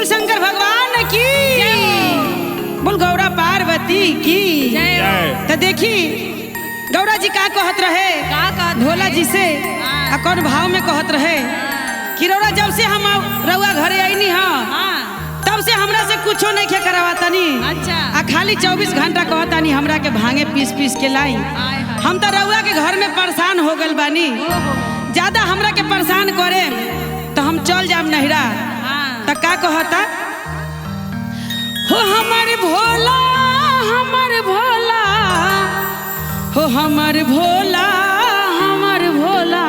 बोल शंकर भगवान की, बोल गौरा पार्वती की। तो देखी गौरा जी का कहत रहे भोला जी से कौन भाव में कहत रहे कि रौरा जब से हम रउआ घरे आईनी तब से हमरा से कुछो नहीं खे करावातानी। अच्छा। खाली 24 घंटा कहतानी हमरा के भांगे पीस पीस के लाई। हम तो रउआ के घर में परेशान हो गल बानी, ज्यादा हमरा के परेशान करे तो हम चल जाम नहिरा। तो का कहता हो हमर भोला हमर भोला हो हमर भोला हमर भोला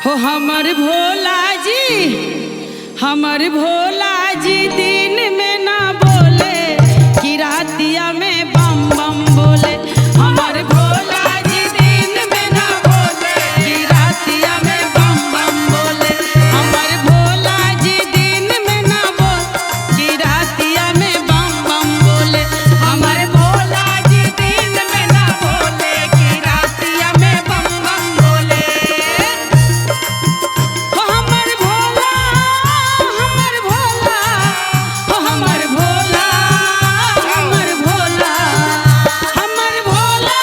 हो हमर भोला जी हमर भोला जी दिन में ना बोले कि रातिया में बम बम बोले। हमर भोला जी दिन में ना बोले कि रातिया में बम बम बोले। हमर भोला जी दिन में ना बोले कि रातिया में बम बम बोले। हमर भोला जी दिन में ना बोले कि रातिया में बम बम बोले। हो हमर भोला हमर भोला हो हमर भोला हमर भोला हमर भोला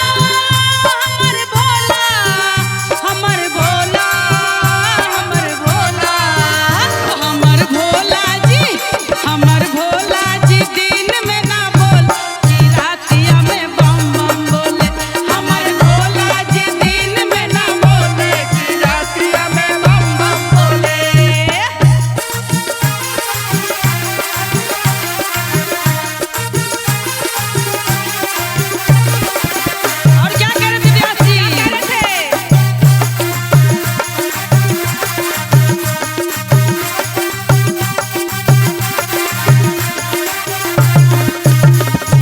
हमर भोला हमर भोला हमर भोला हमर भोला जी हमर भोला जी दिन में ना बोल कि रातिया में बम बम बोले। हमर भोला जी दिन में ना बोले कि रातिया में बम बम बोले। और क्या कह रहे थे व्यास जी?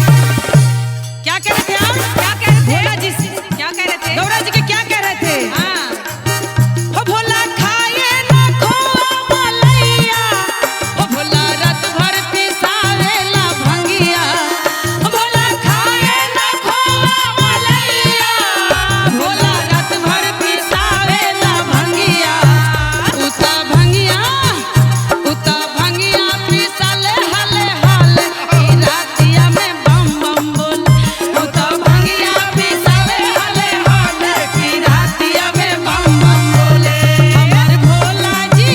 क्या कह रहे थे आप? क्या कह रहे थे भोला जी से? क्या कह रहे थे गौरा जी के? क्या कह रहे थे? हो भोला खाए ना खोआ मलैया हो भोला रात भर पिसावेला भंगिया। हो भोला खाए ना खोआ मलैया भोला रात भर पिसावेला भंगिया। उता भंगिया पिसाले हाले हाले कि रातिया में बम बम बोले। उता भंगिया पिसाले हाले हाले कि रातिया में बम बम बोले। हमर भोला जी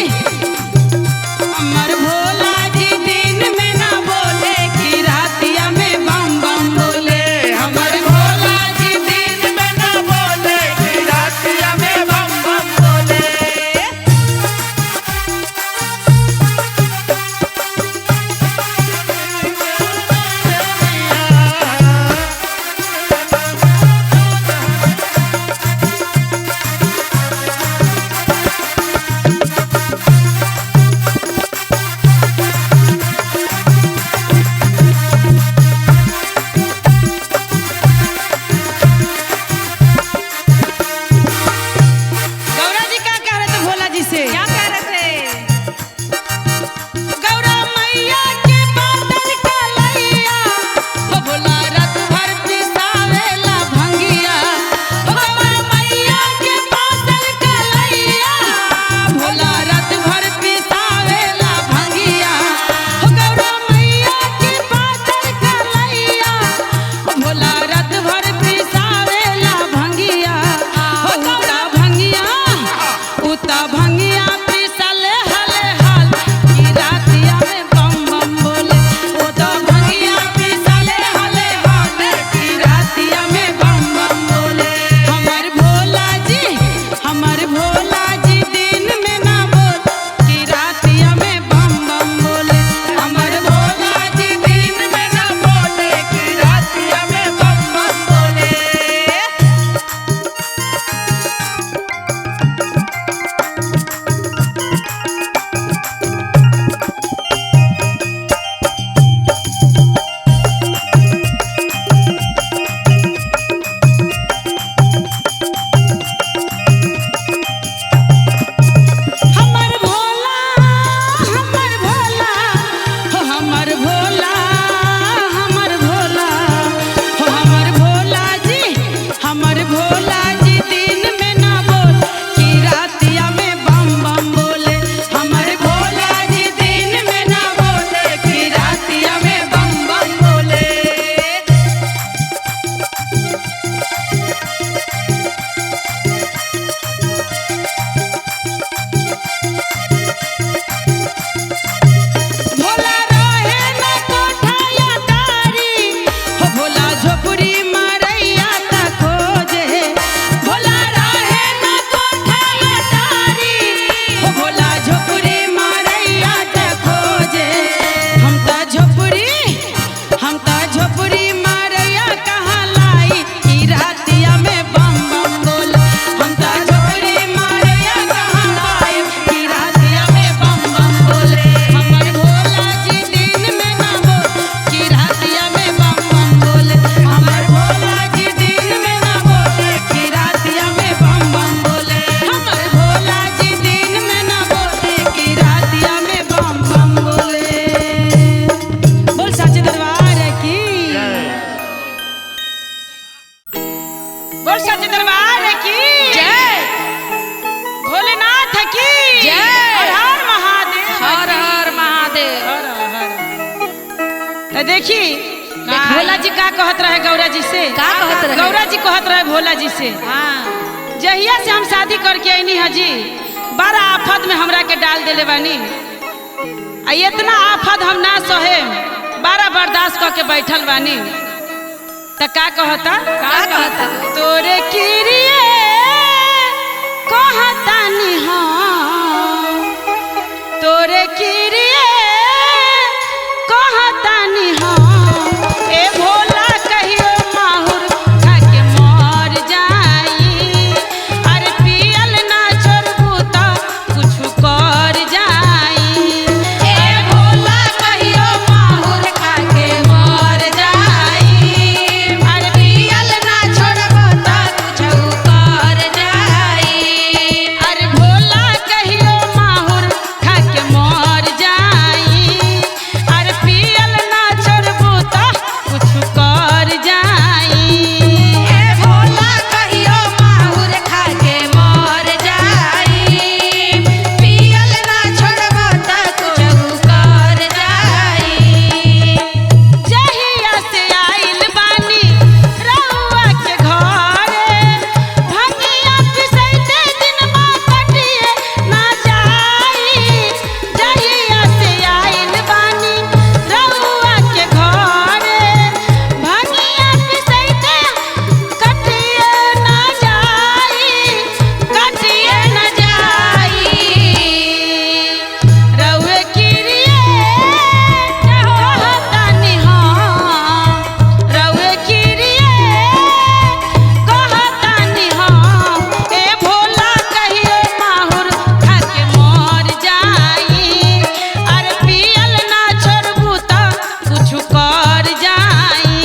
हमर भोला जी दिन में ना बोले कि रातिया में बम बम बोले। हमर भोला जी दिन में ना बोले कि रातिया में बम बम बोले। गौरा जी क्या कह रहे थे भोला जी से? क्या कह रहे थे? गौरा मैया के बादल कलैया हो भोला रात भर पिसावेला भंगिया। हो गौरा मैया के बादल कलैया भोला रात भर पिसावेला भंगिया। हो गौरा मैया के बादल कलैया भोला रात भर पिसावेला भंगिया। हो उता भंगिया तो देखी भोला जी का कहत रहे गौरा जी से, का कहत रहे? गौरा जी कहत रहे भोला जी से, जहिया से हम शादी करके आईनी हाजी बड़ा आफत में हमरा के डाल देले बानी। इतना आफत हम ना सहे बड़ा बर्दाश्त करके बैठल बानी। तो का कहता तोरे किरिए कहता नी हम, तोरे किरिए कहता नी हम, ए भोला कहियो माहुर खा के मर जाई। अरे पियल ना छोड़बू तो कुछ कर जाई। ए भोला कहियो माहुर खा के मर जाई। अरे पियल ना छोड़बू तो कुछ कर जाई। अरे भोला कहियो माहुर खा के मर जाई। अरे पियल ना छोड़बू तो कुछ कर जाई। ए भोला कहियो माहुर खा के मर जाई। पियल ना छोड़बो त कुछ कर जाई। जहिया से आइल बानी रउआ के घरे, भंगिया पिसैते दिनमा कटिए ना जाई। जहिया से आइल बानी रउआ के घरे, भंगिया पिसैते कटिए ना जाई, कटिए ना जाई। रउए किरिए कहता नी हम, रउए किरिए कहता नी हम, ए भोला कहियो माहुर खा के मर जाई। अरे पियल ना छोड़बू तो कुछ कर जाई।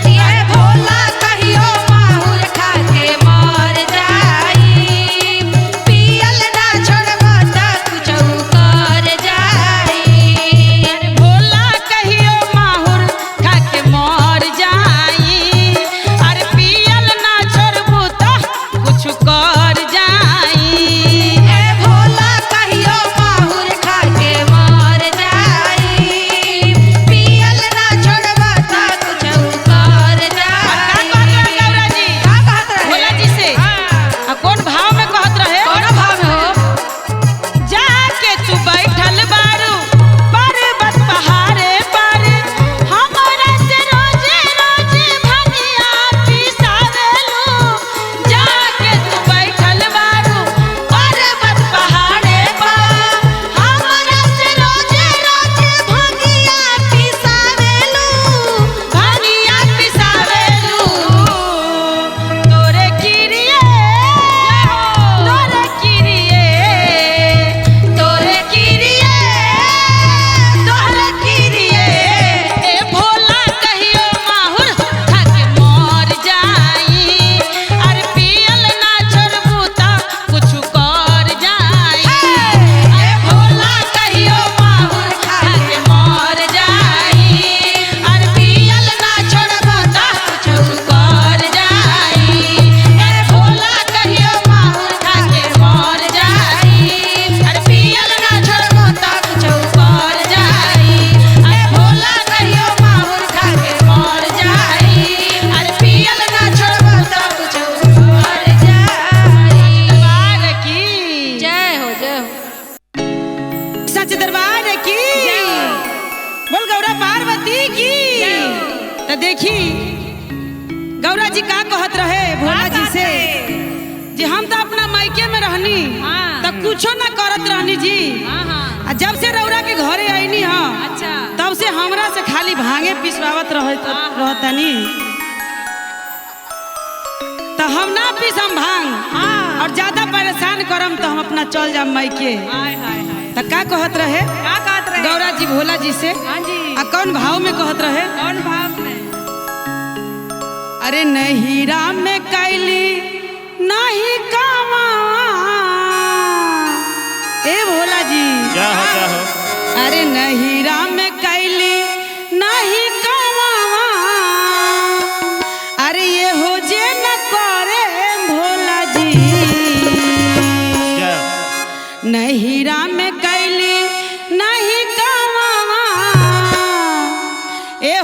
ए भोला कहियो माहुर खा के मर जाई। पियल ना छोड़बो त कुछ कर जाई। अरे भोला कहियो माहुर खा के मर जाई। अरे पियल ना छोड़बू तो कुछ कर जाई। ए भोला कहियो माहुर खा के मर जाई। पियल ना छोड़बो त कुछ कर का जाई। कहत रहे गौरा जी का कहत रहे? भोला जी से? कौन भाव में कहत रहे? कौन भाव में हो? जाके तू बैठल बारू पर्वत पहाड़े पर, हमरा से रोजे रोजे भंगिया पिसावेलू। जाके तू बैठल बारू पर्वत पहाड़े पर, हमरा से रोजे रोजे भंगिया पिसावेलू, भंगिया पिसावेलू। तोरे किरिए, तोरे किरिए, तोरे किरिए, तोरे किरिए, ए भोला कहियो माहुर खा के मर जाई। अरे पियल ना छोड़बू तो कुछ कर जाई। ए भोला कहियो माहुर खा के मर जाई। अरे पियल ना छोड़बू तो कुछ कर जाई। ए भोला कहियो माहुर खा के मर जाई। अरे पियल ना छोड़बू तो कुछ कर जाई। अरे भोला कहियो माहुर खा के मर जाई। अरे पियल ना छोड़बू तो कुछ कर जाई। दरबार की जय हो जय हो। सच दरबार की बोल गौरा पार्वती की। तो देखी गौरा जी का कहत रहे भोला जी से, जे हम तो अपना मायके में रहनी तो कुछो ना करत रहनी जी। आ जब से रौरा के घरे आईनी हाँ तब से हमरा से खाली भांगे पिसवावत रहतनी। तो हम ना पिसम भांग और ज्यादा परेशान करम तो हम अपना चल जाम मायके। तो का कहत रहे गौरा जी भोला जी से? आ कौन भाव में कहत रहे? कौन भाव में? अरे नहीं राम में कैली नहीं कामा, ए भोला जी क्या हो? अरे नहीं राम में कैली नहीं कामा, अरे ये हो जे न करे भोला जी। क्या? नहीं राम में कैली नहीं कामा, ए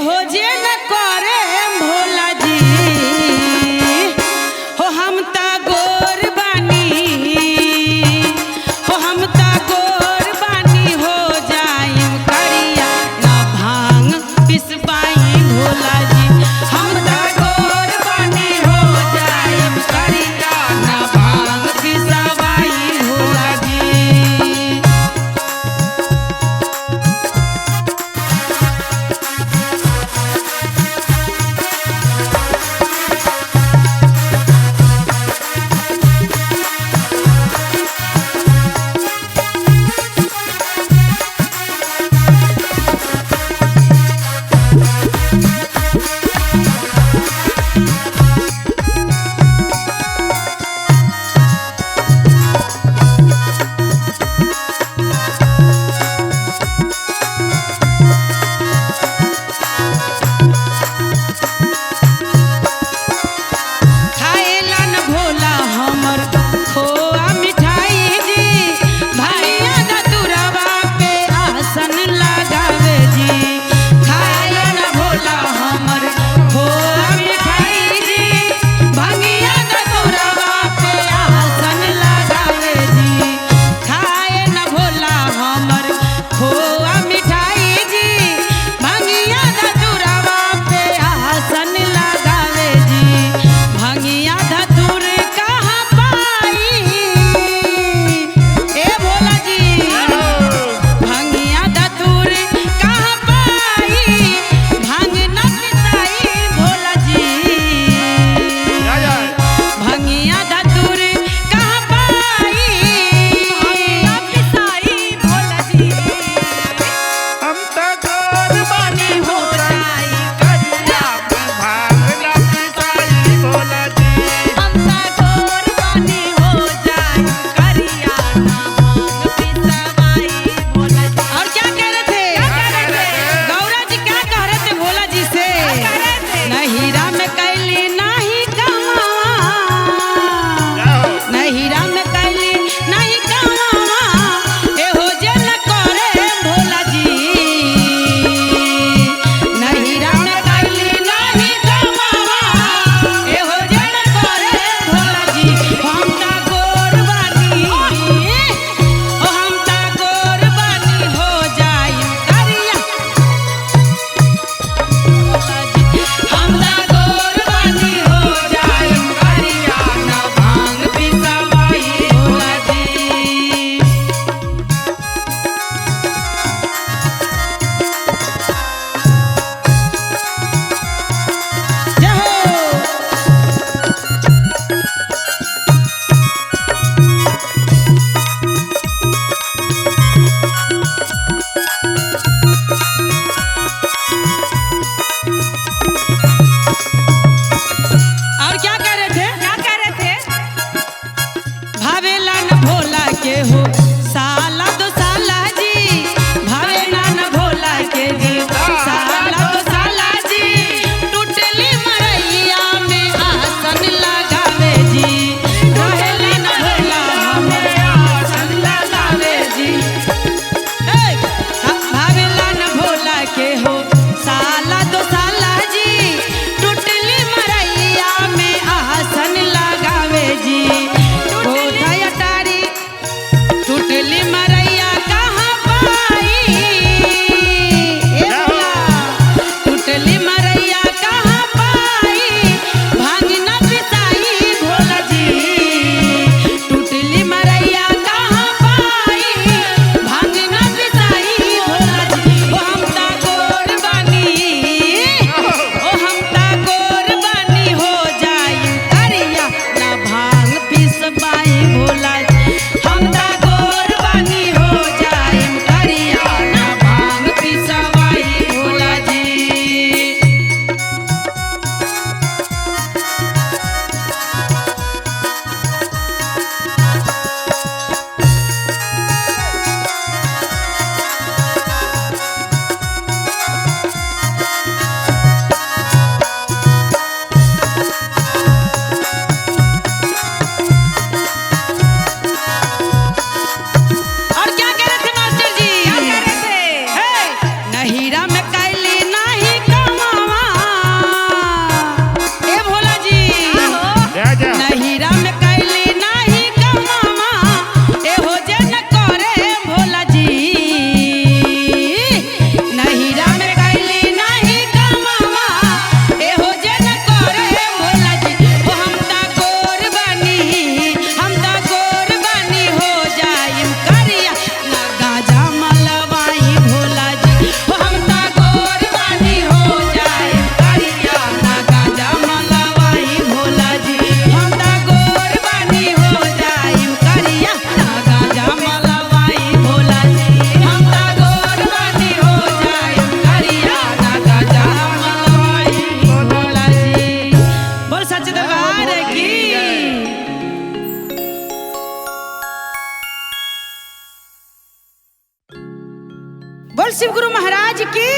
बोल शिव गुरु महाराज की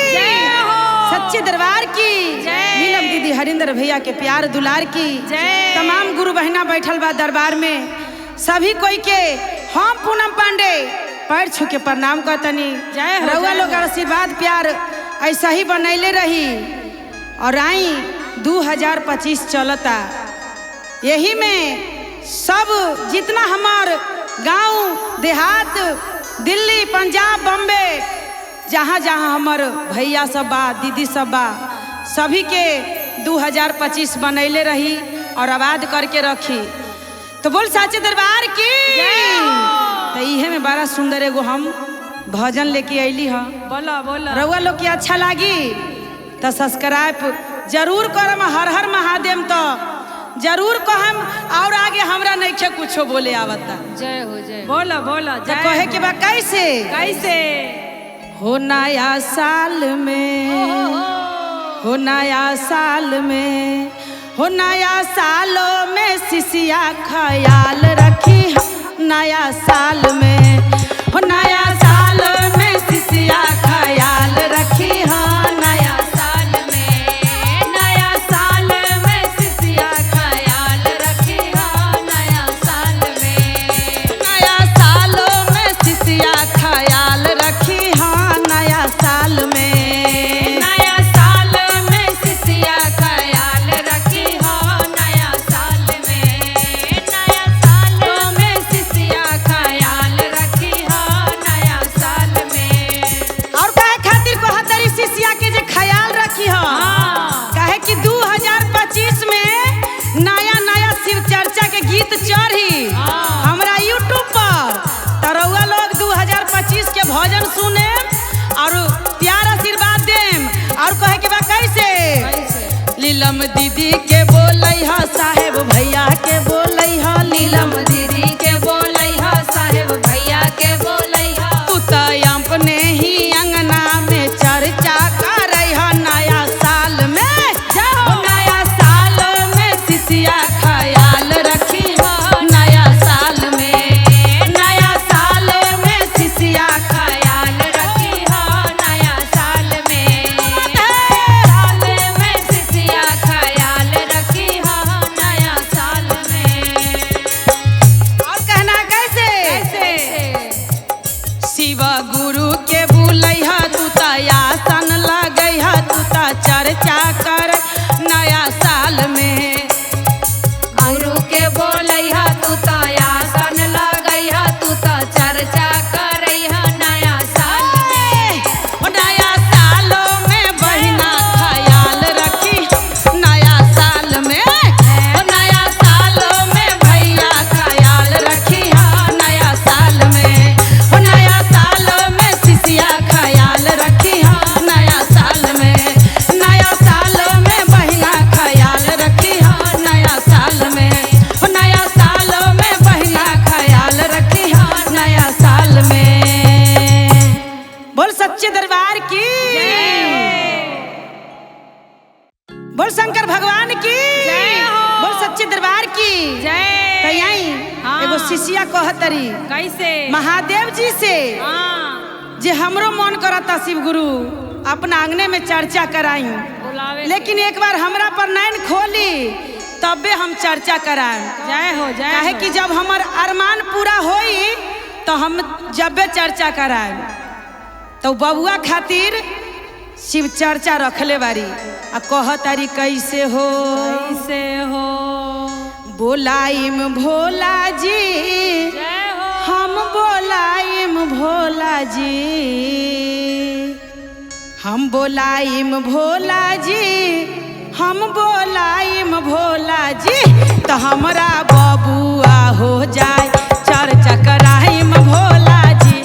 सच्चे दरबार की नीलम दीदी हरिंदर भैया के प्यार दुलार की तमाम गुरु बहना बैठल बा दरबार में सभी कोई के हम पूनम पांडे पैर छू के प्रणाम करतनी। रउआ लोग आशीर्वाद प्यार ऐसा ही बनैले रही और आई 2025 चलता यही में सब जितना हमार गांव देहात दिल्ली पंजाब बॉम्बे जहाँ जहाँ हमार भैया सब बा दीदी सब बा सभी के 2025 बनैले रही और आबाद करके रखी। तो बोल साचे दरबार की तो इहे में बड़ा सुंदर एगो हम भजन लेके अली हाँ। बोला बोला रउआ लोग के अच्छा लागी तो सब्सक्राइब जरूर करम। हर हर महादेव तो जरूर कहम और आगे हमरा नहीं कुछो बोले आवता। जय हो जय बोला बोला जय कहे के बा कैसे कैसे हो नया साल में हो नया साल में हो नया सालों में शिशिया ख्याल रखी नया साल में हो नया साल में शिशिया ख्याल रखी हाँ नया साल में नया साल में शिशिया ख्याल रखी हाँ नया साल में नया सालों में शिशिया ख्याल रखी हाँ नया साल में नया साल में शिशिया ख्याल रखी हाँ नया साल में नया साल में शिशिया ख्याल रखी हाँ नया साल में और कहे खातिर को हतरी शिशिया के जे ख्याल रखी हो कहे कि 2025 में नया नया शिव चर्चा के गीत चढ़ी हमरा यूट्यूब पर तो रउआ लोग 2025 के भजन सुने और प्यार आशीर्वाद देम। और कहे के बा कैसे लीलम दीदी के बोलै ह साहेब भैया के बोलै ह लीलम दीदी के बोलै हा साहेब भैया के बोलै हा तू तो अपने ही अंगना में चर्चा करे ह नया साल में नया साल में शिशिया ख्याल रखी हो नया साल में नया साल में शिशिया ख्याल रखी हाँ नया साल में साल में शिशिया ख्याल रखी हाँ नया साल में और कहना कैसे कैसे शिव गुरु के बुलै ह तू तो आसन लगै ह तू तो चर्चा कर नया साल में गुरु के बोलै हा तू तो आसन लगै हा तू तो चर्चा करै हा नया साल में ओ नया सालों में बहिना ख्याल रखी नया साल में ओ नया सालों में भैया ख्याल रखी हाँ नया साल में ओ नया सालों में शिशिया ख्याल रखी हाँ नया साल में नया सालों में बहिना ख्याल रखी हाँ नया साल में ओ नया सालों में बहिना ख्याल रखी हाँ नया साल में। बोल सच्चे दरबार की बोल शंकर भगवान की बोल सच्चे दरबार की तो यही एगो शिशिया कहतरी कैसे महादेव जी से जे हमरो मन करता शिव गुरु अपना आंगने में चर्चा कराई बुलावे लेकिन एक बार हमरा पर नैन खोली तबे हम चर्चा कराएं। जय हो जय काहे कि जब हमर अरमान पूरा होई तो हम जबे चर्चा कराएं। तो बबुआ खातिर शिव चर्चा रखले बारी आ कहतारी कैसे हो कैसे हो बोलाइम भोला जी जय हो हम बोलाइम भोला जी हम बोलाइम भोला जी हम बोलाइम भोला जी तो हमरा बबुआ हो जाए चर्चा कराइम भोला जी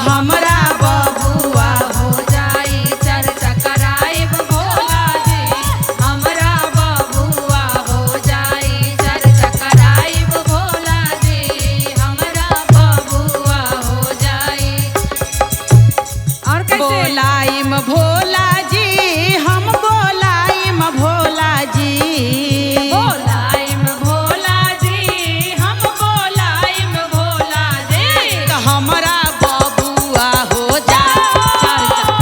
हमरा बबुआ हो जाई चर्चा कराइब भोला जी हमरा बबुआ हो जाई चर्चा कराइब भोला जी हमरा बबुआ हो जाई और कैसे बोलाइम भोला जी हम बोलाइम भोला जी बोलाइम भोला जी हम बोलाइम भोला जी तो हमरा बबुआ हो जाए चर्चा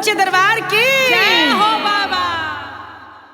सच्चे दरबार की